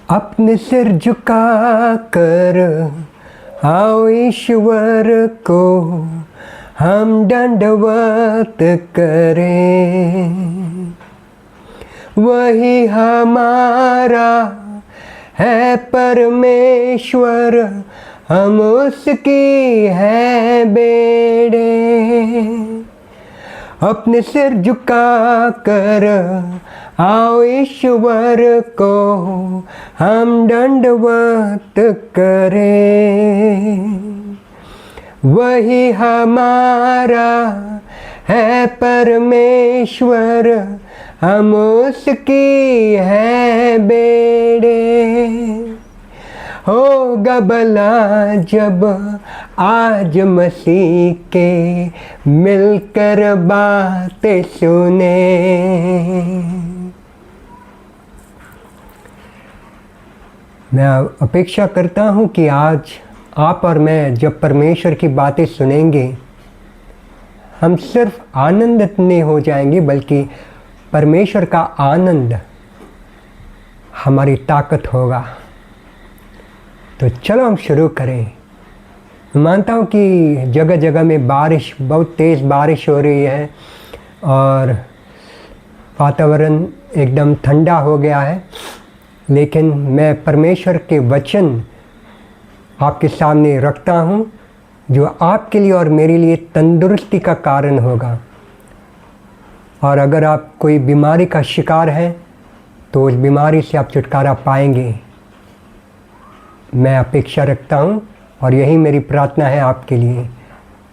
अपने सिर झुका कर आओ ईश्वर को हम दंडवत करें। वही हमारा है परमेश्वर, हम उसकी है बेड़े। अपने सिर झुका कर आओ ईश्वर को हम दंडवत करें। वही हमारा है परमेश्वर, हम उसकी है बेड़े। होगा भला जब आज मसीह के मिलकर बातें सुने। मैं अपेक्षा करता हूँ कि आज आप और मैं जब परमेश्वर की बातें सुनेंगे, हम सिर्फ आनंदित नहीं हो जाएंगे, बल्कि परमेश्वर का आनंद हमारी ताकत होगा। तो चलो हम शुरू करें। मैं मानता हूँ कि जगह जगह में बारिश, बहुत तेज़ बारिश हो रही है और वातावरण एकदम ठंडा हो गया है, लेकिन मैं परमेश्वर के वचन आपके सामने रखता हूँ जो आपके लिए और मेरे लिए तंदुरुस्ती का कारण होगा। और अगर आप कोई बीमारी का शिकार हैं तो उस बीमारी से आप छुटकारा पाएंगे, मैं अपेक्षा रखता हूँ और यही मेरी प्रार्थना है आपके लिए।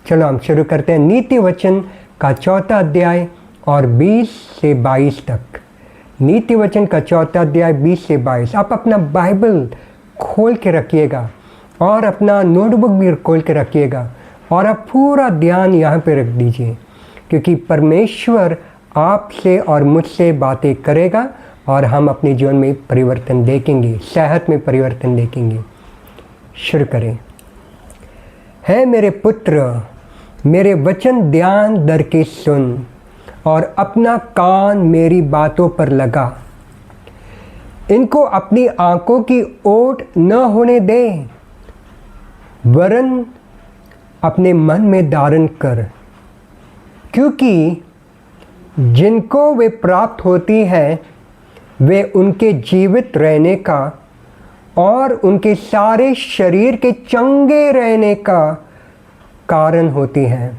चलो हम शुरू करते हैं। नीति वचन का 4 अध्याय और 20 से 22 तक। नीति वचन का 4 अध्याय 20 से 22। आप अपना बाइबल खोल के रखिएगा और अपना नोटबुक भी खोल के रखिएगा और आप पूरा ध्यान यहाँ पे रख दीजिए, क्योंकि परमेश्वर आपसे और मुझसे बातें करेगा और हम अपने जीवन में परिवर्तन देखेंगे, सेहत में परिवर्तन देखेंगे। शुरू करें। है मेरे पुत्र, मेरे वचन ध्यान धर के सुन और अपना कान मेरी बातों पर लगा। इनको अपनी आंखों की ओट न होने दे, वरन अपने मन में धारण कर, क्योंकि जिनको वे प्राप्त होती है वे उनके जीवित रहने का और उनके सारे शरीर के चंगे रहने का कारण होती है।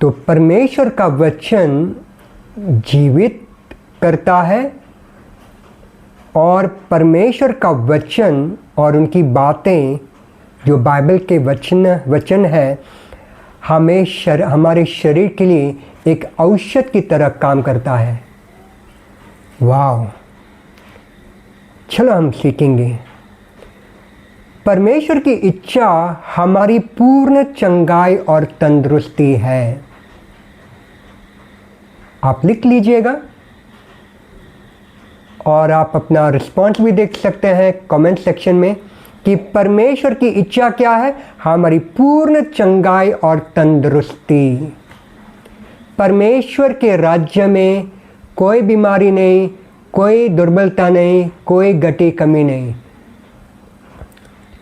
तो परमेश्वर का वचन जीवित करता है और परमेश्वर का वचन और उनकी बातें जो बाइबल के वचन है हमारे शरीर के लिए एक औषध की तरह काम करता है। वाह! चलो हम सीखेंगे। परमेश्वर की इच्छा हमारी पूर्ण चंगाई और तंदुरुस्ती है। आप लिख लीजिएगा और आप अपना रिस्पॉन्स भी देख सकते हैं कमेंट सेक्शन में कि परमेश्वर की इच्छा क्या है। हमारी पूर्ण चंगाई और तंदुरुस्ती। परमेश्वर के राज्य में कोई बीमारी नहीं, कोई दुर्बलता नहीं, कोई घटी कमी नहीं।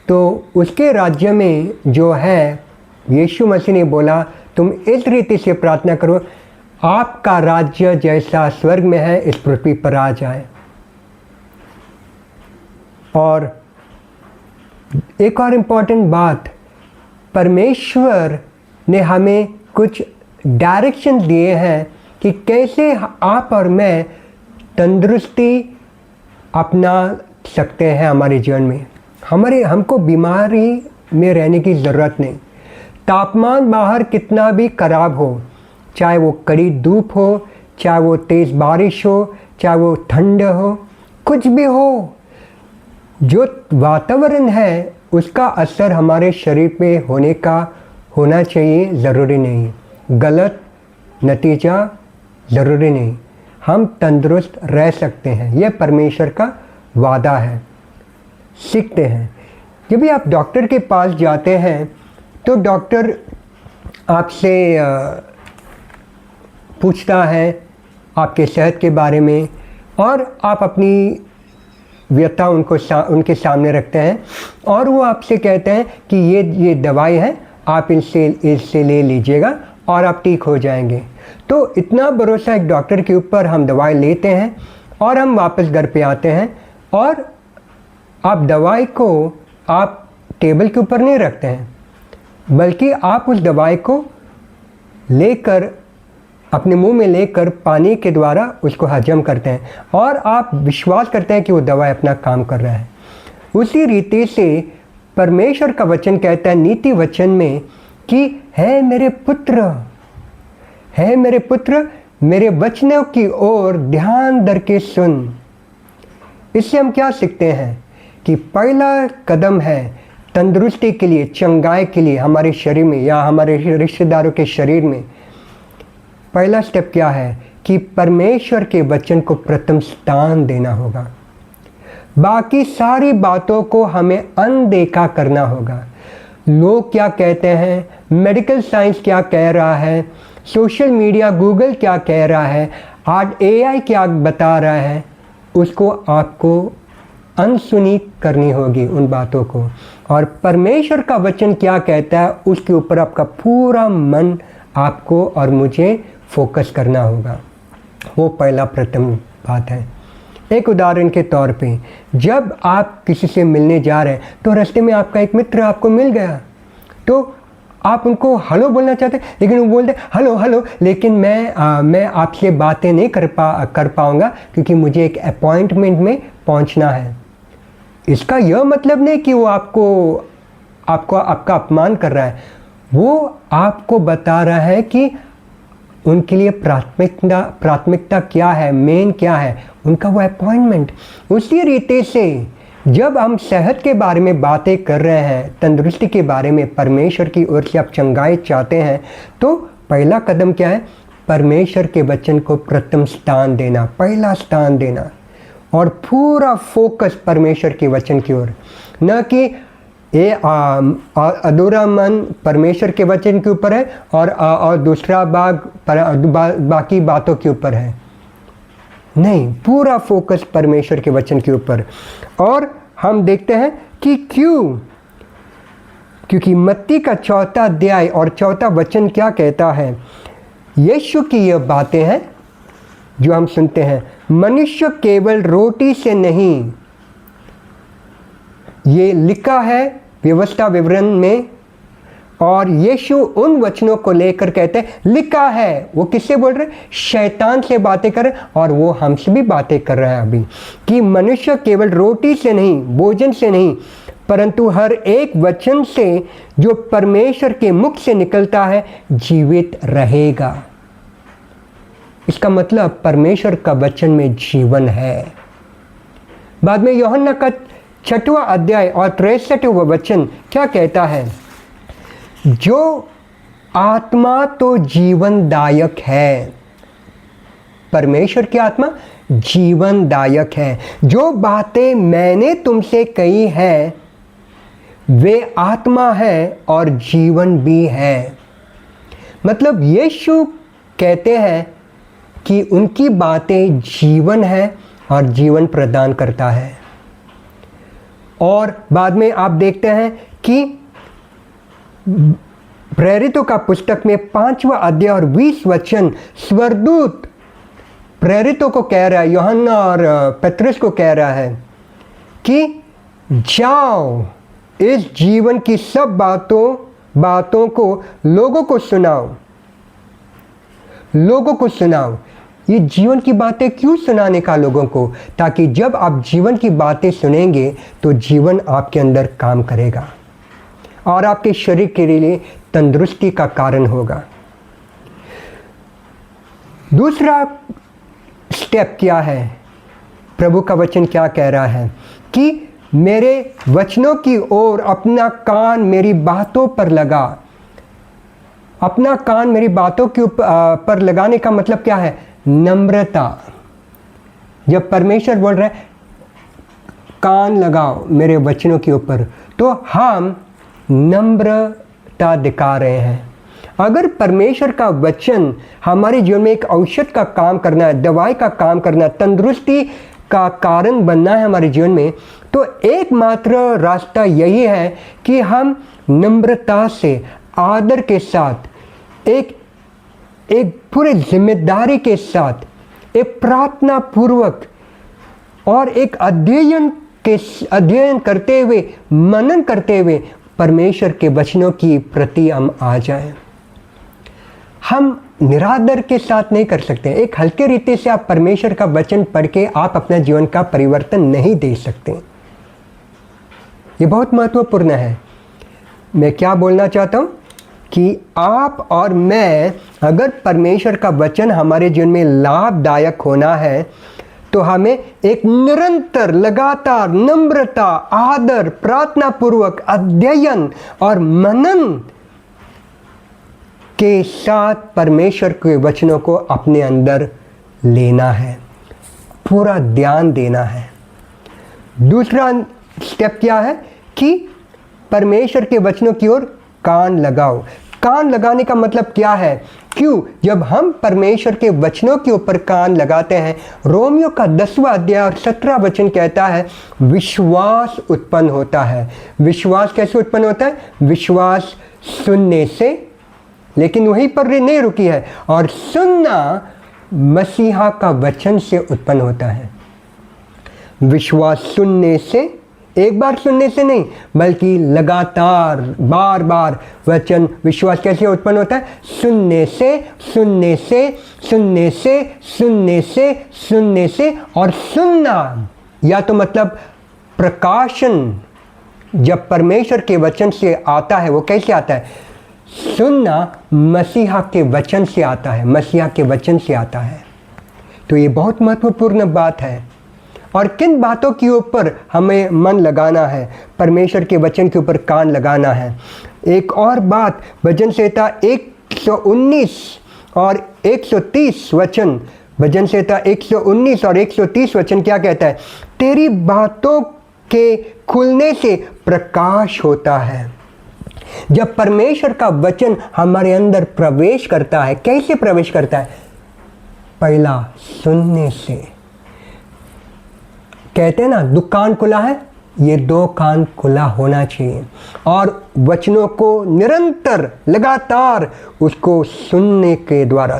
तो उसके राज्य में जो है, यीशु मसीह ने बोला तुम इस रीति से प्रार्थना करो, आपका राज्य जैसा स्वर्ग में है इस पृथ्वी पर आ जाए। और एक और इम्पॉर्टेंट बात, परमेश्वर ने हमें कुछ डायरेक्शन दिए हैं कि कैसे आप और मैं तंदुरुस्ती अपना सकते हैं हमारे जीवन में। हमको बीमारी में रहने की ज़रूरत नहीं। तापमान बाहर कितना भी ख़राब हो, चाहे वो कड़ी धूप हो, चाहे वो तेज़ बारिश हो, चाहे वो ठंड हो, कुछ भी हो, जो वातावरण है उसका असर हमारे शरीर पे होना चाहिए, ज़रूरी नहीं। गलत नतीजा ज़रूरी नहीं। हम तंदुरुस्त रह सकते हैं, यह परमेश्वर का वादा है। सीखते हैं। जब भी आप डॉक्टर के पास जाते हैं तो डॉक्टर आपसे पूछता है आपके सेहत के बारे में और आप अपनी व्यथा उनके सामने रखते हैं और वो आपसे कहते हैं कि ये दवाई है, आप इससे ले लीजिएगा और आप ठीक हो जाएंगे। तो इतना भरोसा एक डॉक्टर के ऊपर, हम दवाई लेते हैं और हम वापस घर पे आते हैं और आप दवाई को आप टेबल के ऊपर नहीं रखते हैं, बल्कि आप उस दवाई को लेकर अपने मुंह में लेकर पानी के द्वारा उसको हजम करते हैं और आप विश्वास करते हैं कि वो दवाई अपना काम कर रहा है। उसी रीति से परमेश्वर का वचन कहता है नीति वचन में कि है मेरे पुत्र मेरे वचनों की ओर ध्यान धर के सुन। इससे हम क्या सीखते हैं कि पहला कदम है तंदुरुस्ती के लिए, चंगाई के लिए हमारे शरीर में या हमारे रिश्तेदारों के शरीर में। पहला स्टेप क्या है कि परमेश्वर के वचन को प्रथम स्थान देना होगा। बाकी सारी बातों को हमें अनदेखा करना होगा। लोग क्या कहते हैं, मेडिकल साइंस क्या कह रहा है, सोशल मीडिया, गूगल क्या कह रहा है, आज AI क्या बता रहा है, उसको आपको अनसुनी करनी होगी उन बातों को। और परमेश्वर का वचन क्या कहता है उसके ऊपर आपका पूरा मन आपको और मुझे फोकस करना होगा। वो पहला प्रथम बात है। एक उदाहरण के तौर पे, जब आप किसी से मिलने जा रहे हैं तो रास्ते में आपका एक मित्र आपको मिल गया, तो आप उनको हेलो बोलना चाहते हैं, लेकिन वो बोलते हेलो हेलो, लेकिन मैं आपसे बातें नहीं कर पाऊँगा क्योंकि मुझे एक अपॉइंटमेंट में पहुँचना है। इसका यह मतलब नहीं कि वो आपका अपमान कर रहा है, वो आपको बता रहा है कि उनके लिए प्राथमिकता क्या है, मेन क्या है, उनका वो अपॉइंटमेंट। उसी रीति से जब हम सेहत के बारे में बातें कर रहे हैं, तंदुरुस्ती के बारे में, परमेश्वर की ओर से आप चंगाई चाहते हैं, तो पहला कदम क्या है, परमेश्वर के वचन को प्रथम स्थान देना, पहला स्थान देना और पूरा फोकस परमेश्वर के वचन की ओर, न कि ये अधूरा मन परमेश्वर के वचन के ऊपर है और दूसरा बाकी बातों के ऊपर है। नहीं, पूरा फोकस परमेश्वर के वचन के ऊपर। और हम देखते हैं कि क्योंकि मत्ती का 4 अध्याय और 4 वचन क्या कहता है। यीशु की यह बातें हैं जो हम सुनते हैं, मनुष्य केवल रोटी से नहीं, ये लिखा है व्यवस्था विवरण में, और यीशु उन वचनों को लेकर कहते हैं लिखा है। वो किससे बोल रहे? शैतान से बातें कर रहे, और वो हमसे भी बातें कर रहा है अभी, कि मनुष्य केवल रोटी से नहीं, भोजन से नहीं, परंतु हर एक वचन से जो परमेश्वर के मुख से निकलता है जीवित रहेगा। इसका मतलब परमेश्वर का वचन में जीवन है। बाद में यूहन्ना का 6वां अध्याय और 63वां वचन क्या कहता है? जो आत्मा तो जीवनदायक है, परमेश्वर की आत्मा जीवनदायक है। जो बातें मैंने तुमसे कही हैं वे आत्मा है और जीवन भी है। मतलब यीशु कहते हैं कि उनकी बातें जीवन है और जीवन प्रदान करता है। और बाद में आप देखते हैं कि प्रेरितों का पुस्तक में 5वां अध्याय और 20 वचन स्वर्गदूत प्रेरितों को कह रहा है, यूहन्ना और पतरस को कह रहा है कि जाओ इस जीवन की सब बातों को लोगों को सुनाओ। ये जीवन की बातें क्यों सुनाने का लोगों को? ताकि जब आप जीवन की बातें सुनेंगे तो जीवन आपके अंदर काम करेगा और आपके शरीर के लिए तंदुरुस्ती का कारण होगा। दूसरा स्टेप क्या है? प्रभु का वचन क्या कह रहा है कि मेरे वचनों की ओर अपना कान मेरी बातों पर लगा। अपना कान मेरी बातों के पर लगाने का मतलब क्या है? नम्रता। जब परमेश्वर बोल रहा है कान लगाओ मेरे वचनों के ऊपर, तो हम नम्रता दिखा रहे हैं। अगर परमेश्वर का वचन हमारे जीवन में एक औषध का काम करना है, दवाई का काम करना है, तंदुरुस्ती का कारण बनना है हमारे जीवन में, तो एकमात्र रास्ता यही है कि हम नम्रता से, आदर के साथ, एक पूरे जिम्मेदारी के साथ, एक प्रार्थना पूर्वक और एक अध्ययन करते हुए, मनन करते हुए परमेश्वर के वचनों की प्रति हम आ जाएं। हम निरादर के साथ नहीं कर सकते। एक हल्के रीति से आप परमेश्वर का वचन पढ़ के आप अपना जीवन का परिवर्तन नहीं दे सकते। ये बहुत महत्वपूर्ण है। मैं क्या बोलना चाहता हूँ कि आप और मैं, अगर परमेश्वर का वचन हमारे जीवन में लाभदायक होना है, तो हमें एक निरंतर, लगातार नम्रता, आदर, प्रार्थना पूर्वक अध्ययन और मनन के साथ परमेश्वर के वचनों को अपने अंदर लेना है, पूरा ध्यान देना है। दूसरा स्टेप क्या है कि परमेश्वर के वचनों की ओर कान लगाओ। कान लगाने का मतलब क्या है? क्यों? जब हम परमेश्वर के वचनों के ऊपर कान लगाते हैं, रोमियो का 10वां अध्याय और 17वां वचन कहता है, विश्वास उत्पन्न होता है। विश्वास कैसे उत्पन्न होता है? विश्वास सुनने से, लेकिन वहीं पर नहीं रुकी है, और सुनना मसीहा का वचन से उत्पन्न होता है। विश्वास सुनने से, एक बार सुनने से नहीं, बल्कि लगातार बार बार वचन। विश्वास कैसे उत्पन्न होता है? सुनने से, सुनने से, सुनने से, सुनने से, सुनने से। और सुनना या तो मतलब प्रकाशन जब परमेश्वर के वचन से आता है, वो कैसे आता है? सुनना मसीहा के वचन से आता है, मसीहा के वचन से आता है। तो ये बहुत महत्वपूर्ण बात है। और किन बातों के ऊपर हमें मन लगाना है? परमेश्वर के वचन के ऊपर कान लगाना है। एक और बात, भजन संहिता 119 और 130 वचन, भजन संहिता 119 और 130 वचन क्या कहता है? तेरी बातों के खुलने से प्रकाश होता है। जब परमेश्वर का वचन हमारे अंदर प्रवेश करता है, कैसे प्रवेश करता है? पहला, सुनने से। कहते हैं ना, दुकान खुला है, ये 2 कान खुला होना चाहिए, और वचनों को निरंतर, लगातार उसको सुनने के द्वारा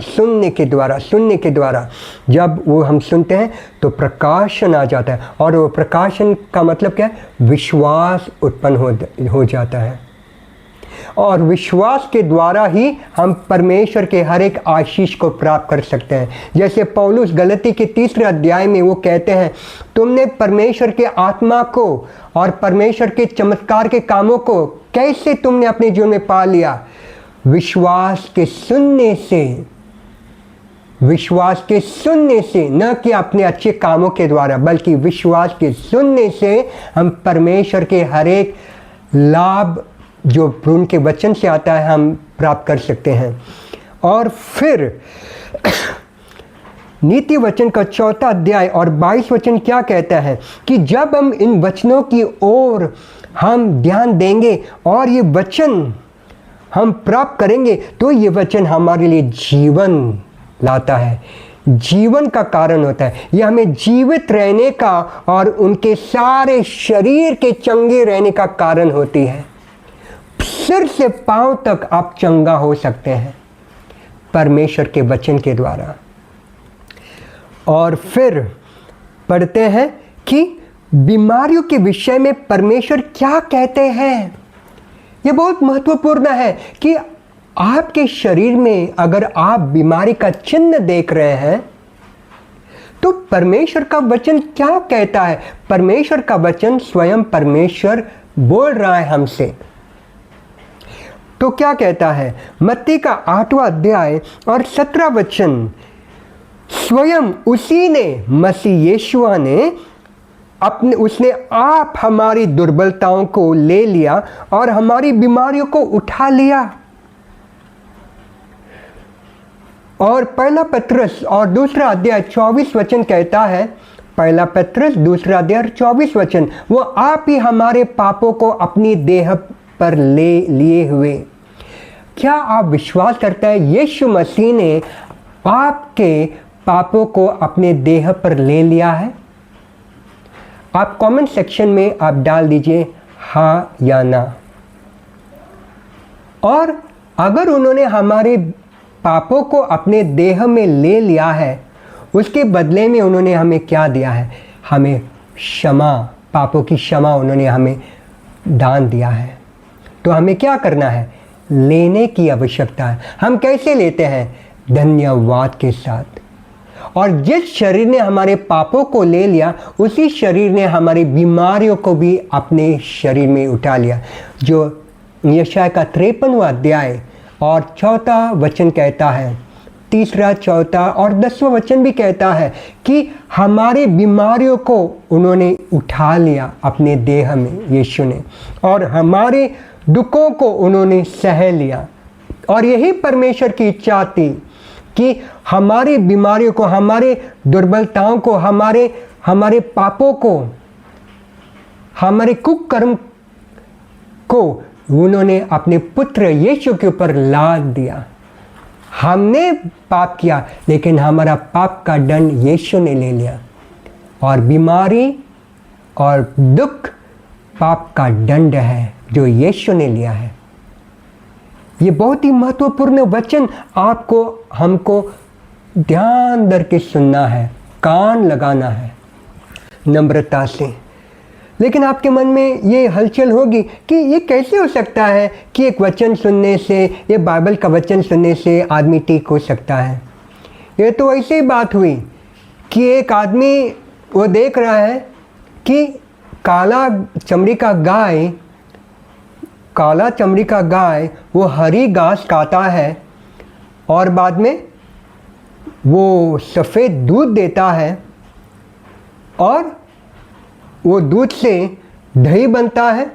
जब वो हम सुनते हैं तो प्रकाशन आ जाता है। और वो प्रकाशन का मतलब क्या है? विश्वास उत्पन्न हो जाता है। और विश्वास के द्वारा ही हम परमेश्वर के हर एक आशीष को प्राप्त कर सकते हैं। जैसे पौलुस गलती के 3 अध्याय में वो कहते हैं, तुमने परमेश्वर के आत्मा को और परमेश्वर के चमत्कार के कामों को कैसे तुमने अपने जीवन में पा लिया? विश्वास के सुनने से। विश्वास के सुनने से, न कि अपने अच्छे कामों के द्वारा, बल्कि विश्वास के सुनने से हम परमेश्वर के हर एक लाभ जो उनके वचन से आता है हम प्राप्त कर सकते हैं। और फिर नीति वचन का 4 अध्याय और 22 वचन क्या कहता है कि जब हम इन वचनों की ओर हम ध्यान देंगे और ये वचन हम प्राप्त करेंगे, तो ये वचन हमारे लिए जीवन लाता है, जीवन का कारण होता है। ये हमें जीवित रहने का और उनके सारे शरीर के चंगे रहने का कारण होती है। सिर से पांव तक आप चंगा हो सकते हैं परमेश्वर के वचन के द्वारा। और फिर पढ़ते हैं कि बीमारियों के विषय में परमेश्वर क्या कहते हैं। यह बहुत महत्वपूर्ण है कि आपके शरीर में अगर आप बीमारी का चिन्ह देख रहे हैं, तो परमेश्वर का वचन क्या कहता है? परमेश्वर का वचन स्वयं परमेश्वर बोल रहा है हमसे। तो क्या कहता है? मत्ती का 8वां अध्याय और 17वां वचन, स्वयं उसी ने, मसीह यीशु ने उसने आप हमारी दुर्बलताओं को ले लिया और हमारी बीमारियों को उठा लिया। और पहला पत्रस और 2 अध्याय 24 वचन कहता है, पहला पत्रस 2 अध्याय 24 वचन, वो आप ही हमारे पापों को अपनी देह पर ले लिए हुए। क्या आप विश्वास करते हैं यीशु मसीह ने आपके पापों को अपने देह पर ले लिया है? आप कमेंट सेक्शन में आप डाल दीजिए हाँ या ना। और अगर उन्होंने हमारे पापों को अपने देह में ले लिया है, उसके बदले में उन्होंने हमें क्या दिया है? हमें क्षमा, पापों की क्षमा उन्होंने हमें दान दिया है। तो हमें क्या करना है? लेने की आवश्यकता है। हम कैसे लेते हैं? धन्यवाद के साथ। और जिस शरीर ने हमारे पापों को ले लिया, उसी शरीर ने हमारी बीमारियों को भी अपने शरीर में उठा लिया। जो यशायाह का 53वां अध्याय और 4था वचन कहता है, 3, 4 और 10वां वचन भी कहता है कि हमारी बीमारियों को उन्होंने उठा लिया अपने देह में, यीशु ने, और हमारे दुखों को उन्होंने सह लिया। और यही परमेश्वर की इच्छा थी कि हमारी बीमारियों को, हमारे दुर्बलताओं को, हमारे पापों को, हमारे कुकर्म को उन्होंने अपने पुत्र यीशु के ऊपर लाद दिया। हमने पाप किया, लेकिन हमारा पाप का दंड यीशु ने ले लिया। और बीमारी और दुख पाप का दंड है जो यीशु ने लिया है। ये बहुत ही महत्वपूर्ण वचन आपको, हमको ध्यान दर के सुनना है, कान लगाना है नम्रता से। लेकिन आपके मन में ये हलचल होगी कि ये कैसे हो सकता है कि एक वचन सुनने से, ये बाइबल का वचन सुनने से आदमी ठीक हो सकता है। ये तो ऐसी बात हुई कि एक आदमी वो देख रहा है कि काला चमड़ी का गाय वो हरी घास खाता है और बाद में वो सफ़ेद दूध देता है, और वो दूध से दही बनता है,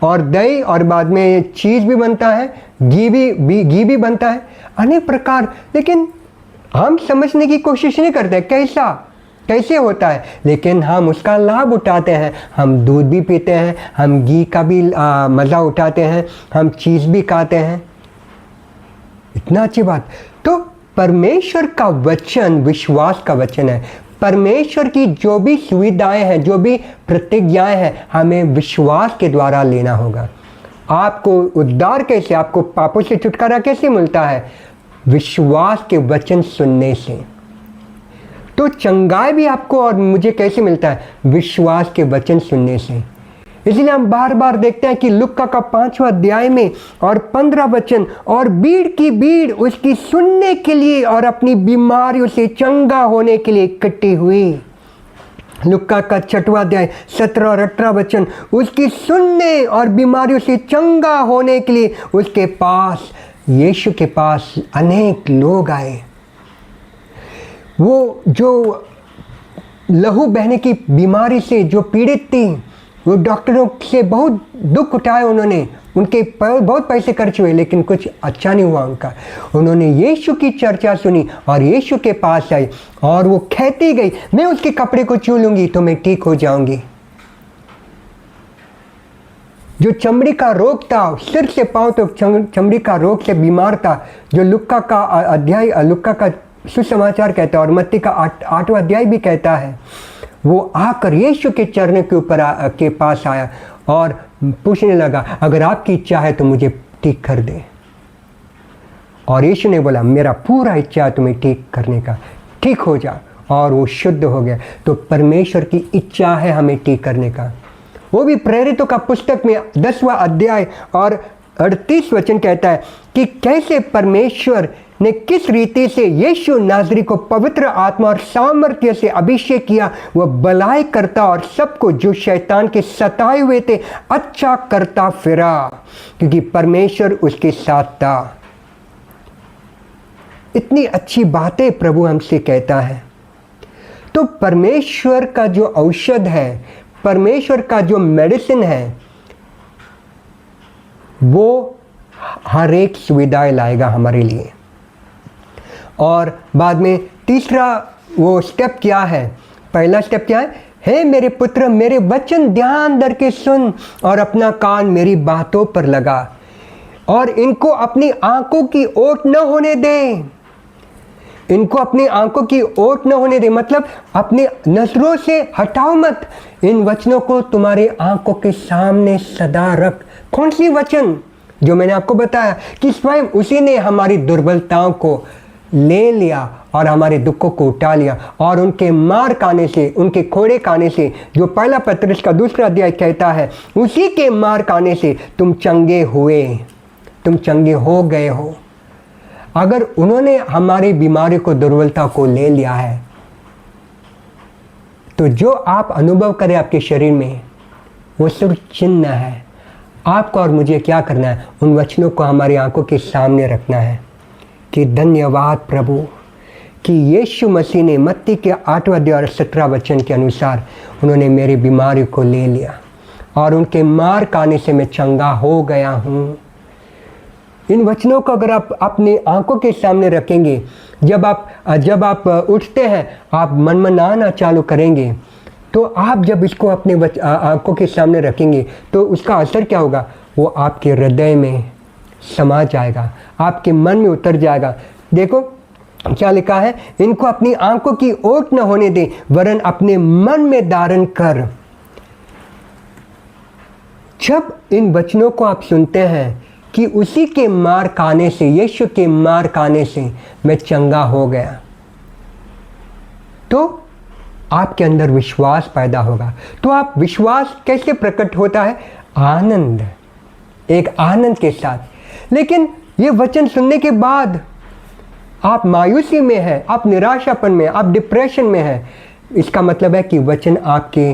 और दही और बाद में चीज़ भी बनता है, घी भी बनता है, अनेक प्रकार। लेकिन हम समझने की कोशिश नहीं करते कैसे होता है, लेकिन हम उसका लाभ उठाते हैं। हम दूध भी पीते हैं, हम घी का भी मज़ा उठाते हैं, हम चीज़ भी खाते हैं। इतना अच्छी बात। तो परमेश्वर का वचन विश्वास का वचन है। परमेश्वर की जो भी सुविधाएं हैं, जो भी प्रतिज्ञाएं हैं, हमें विश्वास के द्वारा लेना होगा। आपको उद्धार कैसे, आपको पापों से छुटकारा कैसे मिलता है? विश्वास के वचन सुनने से। तो चंगाई भी आपको और मुझे कैसे मिलता है? विश्वास के वचन सुनने से। इसलिए हम बार बार देखते हैं कि लुक्का का 5वां अध्याय में और 15 वचन, और भीड़ की भीड़ उसकी सुनने के लिए और अपनी बीमारियों से चंगा होने के लिए इकट्ठी हुई। लुक्का का 6वां अध्याय 17 और 18 वचन, उसकी सुनने और बीमारियों से चंगा होने के लिए उसके पास, यीशु के पास अनेक लोग आए। वो जो लहू बहने की बीमारी से जो पीड़ित थी, वो डॉक्टरों से बहुत दुख उठाए उन्होंने, उनके बहुत पैसे खर्च हुए, लेकिन कुछ अच्छा नहीं हुआ उनका। उन्होंने यीशु की चर्चा सुनी और यीशु के पास आई, और वो कहती गई, मैं उसके कपड़े को छू लूँगी तो मैं ठीक हो जाऊँगी। जो चमड़ी का रोग था, सिर से पाँव तक चमड़ी का रोग से बीमार था, जो लुक्का का अध्याय, लुक्का का सुसमाचार कहता है और मत्ती का 8वां अध्याय भी कहता है, वो आकर यीशु के चरणों के ऊपर के पास आया और पूछने लगा, अगर आपकी इच्छा है तो मुझे ठीक कर दे। और यीशु ने बोला, मेरा पूरा इच्छा है तुम्हें ठीक करने का, ठीक हो जा। और वो शुद्ध हो गया। तो परमेश्वर की इच्छा है हमें ठीक करने का। वो भी प्रेरितों का पुस्तक में 10वां अध्याय और 38 वचन कहता है कि कैसे परमेश्वर ने किस रीति से यीशु नाज़री को पवित्र आत्मा और सामर्थ्य से अभिषेक किया। वह भलाई करता और सबको जो शैतान के सताए हुए थे अच्छा करता फिरा, क्योंकि परमेश्वर उसके साथ था। इतनी अच्छी बातें प्रभु हमसे कहता है। तो परमेश्वर का जो औषध है, परमेश्वर का जो मेडिसिन है, वो हर एक सुविधाएं लाएगा हमारे लिए। और बाद में तीसरा वो स्टेप क्या है? पहला स्टेप क्या है? हे मेरे पुत्र, मेरे वचन ध्यान धर के सुन और अपना कान मेरी बातों पर लगा, और इनको अपनी आंखों की ओट न होने दे। इनको अपनी आंखों की ओट न होने दे, मतलब अपनी नजरों से हटाओ मत। इन वचनों को तुम्हारी आंखों के सामने सदा रख। कौन सी वचन? जो मैंने आपको बताया कि स्वयं उसी ने हमारी दुर्बलताओं को ले लिया और हमारे दुखों को उठा लिया, और उनके मार खाने से, उनके खोड़े खाने से, जो पहला पत्रस का 2 अध्याय कहता है, उसी के मार खाने से तुम चंगे हुए, तुम चंगे हो गए हो। अगर उन्होंने हमारी बीमारी को, दुर्बलता को ले लिया है, तो जो आप अनुभव करें आपके शरीर में, वो सिर्फ चिन्ह है। आपको और मुझे क्या करना है? उन वचनों को हमारी आंखों के सामने रखना है कि धन्यवाद प्रभु कि यीशु मसीह ने मत्ती के 8वें अध्याय और 17 वचन के अनुसार उन्होंने मेरी बीमारी को ले लिया और उनके मार खाने से मैं चंगा हो गया हूँ। इन वचनों को अगर आप अपनी आंखों के सामने रखेंगे, जब आप उठते हैं, आप मनमनाना चालू करेंगे, तो आप जब इसको अपने आंखों के सामने रखेंगे तो उसका असर क्या होगा? वो आपके हृदय में समा जाएगा, आपके मन में उतर जाएगा। देखो क्या लिखा है, इनको अपनी आंखों की ओट न होने दे, वरन अपने मन में धारण कर। जब इन वचनों को आप सुनते हैं कि उसी के मार खाने से, यीशु के मार खाने से मैं चंगा हो गया, तो आपके अंदर विश्वास पैदा होगा। तो आप विश्वास कैसे प्रकट होता है? आनंद, एक आनंद के साथ। लेकिन ये वचन सुनने के बाद आप मायूसी में हैं, आप निराशापन में, आप डिप्रेशन में हैं, इसका मतलब है कि वचन आपके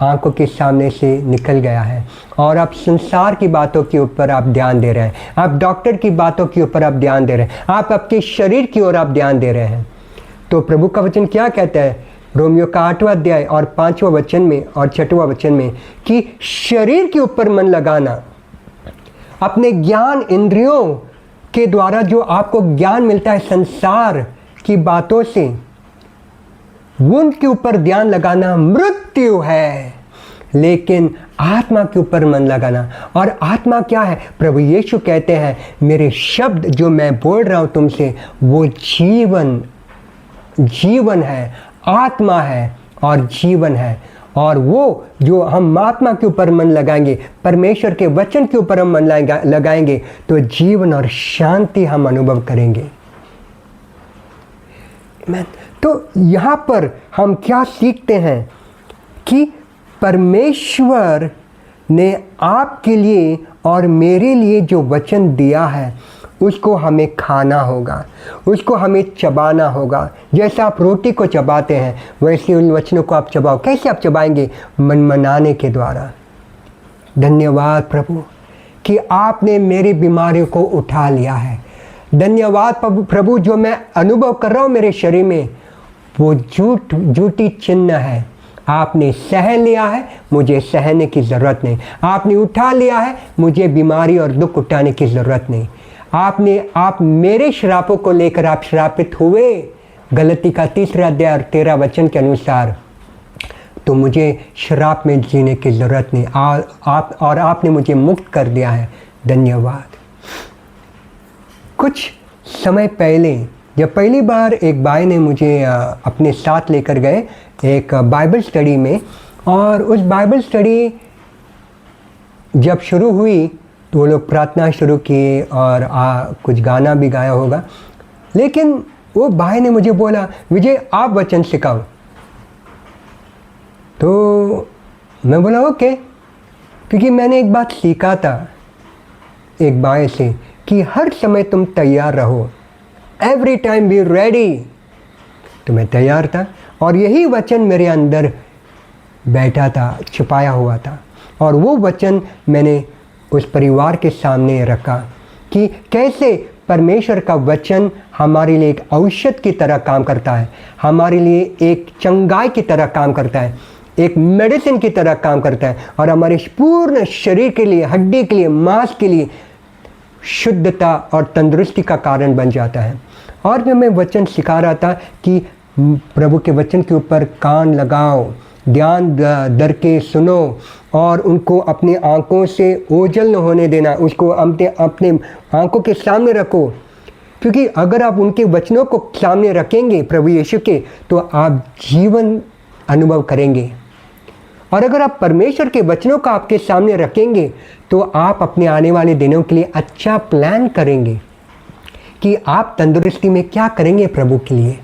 आंखों के सामने से निकल गया है और आप संसार की बातों के ऊपर आप ध्यान दे रहे हैं, आप डॉक्टर की बातों के ऊपर आप ध्यान दे रहे हैं, आप आपके शरीर की ओर आप ध्यान दे रहे हैं। तो प्रभु का वचन क्या कहता है रोमियो का 8वां अध्याय और 5वां वचन में और 6वां वचन में कि शरीर के ऊपर मन लगाना, अपने ज्ञान इंद्रियों के द्वारा जो आपको ज्ञान मिलता है संसार की बातों से, उनके ऊपर ध्यान लगाना मृत्यु है, लेकिन आत्मा के ऊपर मन लगाना। और आत्मा क्या है? प्रभु यीशु कहते हैं मेरे शब्द जो मैं बोल रहा हूं तुमसे वो जीवन है, आत्मा है और जीवन है। और वो जो हम आत्मा के ऊपर मन लगाएंगे, परमेश्वर के वचन के ऊपर हम मन लगाएंगे, तो जीवन और शांति हम अनुभव करेंगे। तो यहाँ पर हम क्या सीखते हैं कि परमेश्वर ने आपके लिए और मेरे लिए जो वचन दिया है उसको हमें खाना होगा, उसको हमें चबाना होगा। जैसे आप रोटी को चबाते हैं वैसे उन वचनों को आप चबाओ। कैसे आप चबाएंगे? मनमनाने के द्वारा। धन्यवाद प्रभु कि आपने मेरी बीमारियों को उठा लिया है। धन्यवाद प्रभु जो मैं अनुभव कर रहा हूँ मेरे शरीर में वो झूठी चिन्ह है। आपने सह लिया है, मुझे सहने की ज़रूरत नहीं। आपने उठा लिया है, मुझे बीमारी और दुख उठाने की ज़रूरत नहीं। आप मेरे श्रापों को लेकर आप श्रापित हुए, गलती का 3 अध्याय और 13 वचन के अनुसार, तो मुझे श्राप में जीने की ज़रूरत नहीं। और आपने मुझे मुक्त कर दिया है। धन्यवाद। कुछ समय पहले जब पहली बार एक भाई ने मुझे अपने साथ लेकर गए एक बाइबल स्टडी में, और उस बाइबल स्टडी जब शुरू हुई तो वो लोग प्रार्थना शुरू किए और कुछ गाना भी गाया होगा, लेकिन वो भाई ने मुझे बोला विजय आप वचन सिखाओ। तो मैं बोला ओके, क्योंकि मैंने एक बात सीखा था एक भाई से कि हर समय तुम तैयार रहो, एवरी टाइम बी रेडी। तो मैं तैयार था और यही वचन मेरे अंदर बैठा था, छुपाया हुआ था, और वो वचन मैंने उस परिवार के सामने रखा कि कैसे परमेश्वर का वचन हमारे लिए एक औषध की तरह काम करता है, हमारे लिए एक चंगाई की तरह काम करता है, एक मेडिसिन की तरह काम करता है, और हमारे पूर्ण शरीर के लिए, हड्डी के लिए, मांस के लिए शुद्धता और तंदुरुस्ती का कारण बन जाता है। और जब मैं वचन सिखा रहा था कि प्रभु के वचन के ऊपर कान लगाओ, ध्यान धर के सुनो और उनको अपनी आंखों से ओझल न होने देना, उसको अपने आंखों के सामने रखो क्योंकि अगर आप उनके वचनों को सामने रखेंगे प्रभु यीशु के, तो आप जीवन अनुभव करेंगे। और अगर आप परमेश्वर के वचनों को आपके सामने रखेंगे तो आप अपने आने वाले दिनों के लिए अच्छा प्लान करेंगे कि आप तंदुरुस्ती में क्या करेंगे प्रभु के लिए।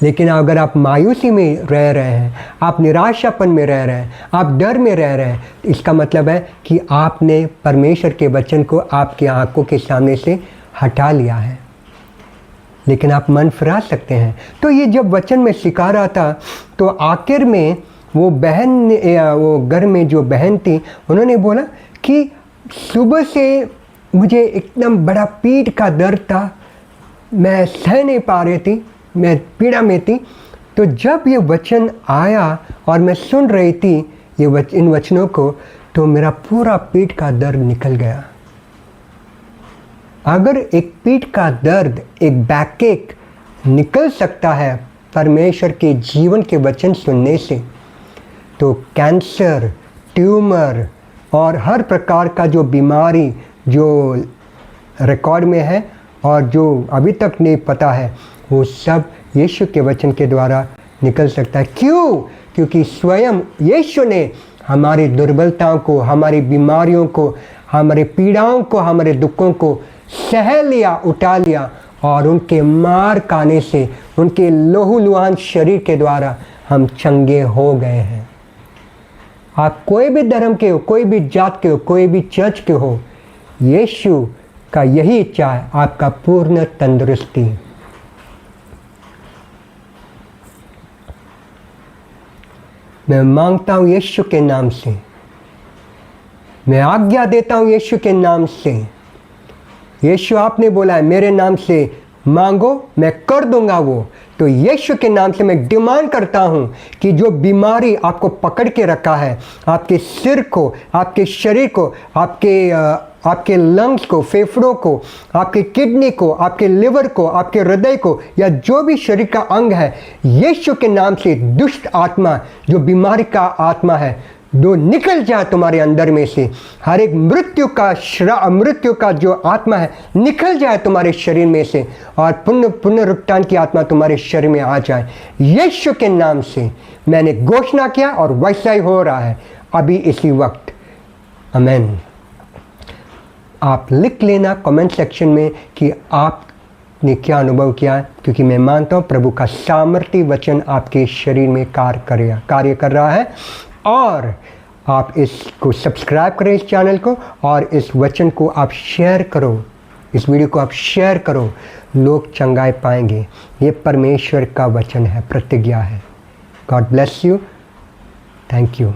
लेकिन अगर आप मायूसी में रह रहे हैं, आप निराशापन में रह रहे हैं, आप डर में रह रहे हैं, इसका मतलब है कि आपने परमेश्वर के वचन को आपकी आंखों के सामने से हटा लिया है। लेकिन आप मन फिरा सकते हैं। तो ये जब वचन में सिखा रहा था तो आखिर में वो बहन ने, वो घर में जो बहन थी, उन्होंने बोला कि सुबह से मुझे एकदम बड़ा पीठ का दर्द था, मैं सह नहीं पा रही थी, मैं पीड़ा में थी। तो जब ये वचन आया और मैं सुन रही थी इन वचनों को, तो मेरा पूरा पीठ का दर्द निकल गया। अगर एक पीठ का दर्द, एक बैकएक निकल सकता है परमेश्वर के जीवन के वचन सुनने से, तो कैंसर, ट्यूमर और हर प्रकार का जो बीमारी जो रिकॉर्ड में है और जो अभी तक नहीं पता है, वो सब यीशु के वचन के द्वारा निकल सकता है। क्यों? क्योंकि स्वयं यीशु ने हमारी दुर्बलताओं को, हमारी बीमारियों को, हमारे पीड़ाओं को, हमारे दुखों को सह लिया, उठा लिया, और उनके मार खाने से, उनके लहूलुहान शरीर के द्वारा हम चंगे हो गए हैं। आप कोई भी धर्म के हो, कोई भी जात के हो, कोई भी चर्च के हो, यीशु का यही इच्छा है, आपका पूर्ण तंदुरुस्ती। मैं मांगता हूँ यीशु के नाम से, मैं आज्ञा देता हूँ यीशु के नाम से। यीशु आपने बोला है मेरे नाम से मांगो मैं कर दूंगा वो। तो यीशु के नाम से मैं डिमांड करता हूँ कि जो बीमारी आपको पकड़ के रखा है, आपके सिर को, आपके शरीर को, आपके लंग्स को, फेफड़ों को, आपके किडनी को, आपके लिवर को, आपके हृदय को, या जो भी शरीर का अंग है, यीशु के नाम से दुष्ट आत्मा, जो बीमारी का आत्मा है, जो निकल जाए तुम्हारे अंदर में से। हर एक मृत्यु का जो आत्मा है निकल जाए तुम्हारे शरीर में से, और पुनरुत्थान की आत्मा तुम्हारे शरीर में आ जाए। यीशु के नाम से मैंने घोषणा किया और वैसा ही हो रहा है अभी इसी वक्त। आमीन। आप लिख लेना कमेंट सेक्शन में कि आपने क्या अनुभव किया है, क्योंकि मैं मानता हूँ प्रभु का सामर्थ्य वचन आपके शरीर में कार्य कर रहा है। और आप इसको सब्सक्राइब करें इस चैनल को, और इस वचन को आप शेयर करो, इस वीडियो को आप शेयर करो, लोग चंगाई पाएंगे। ये परमेश्वर का वचन है, प्रतिज्ञा है। God bless you. Thank you.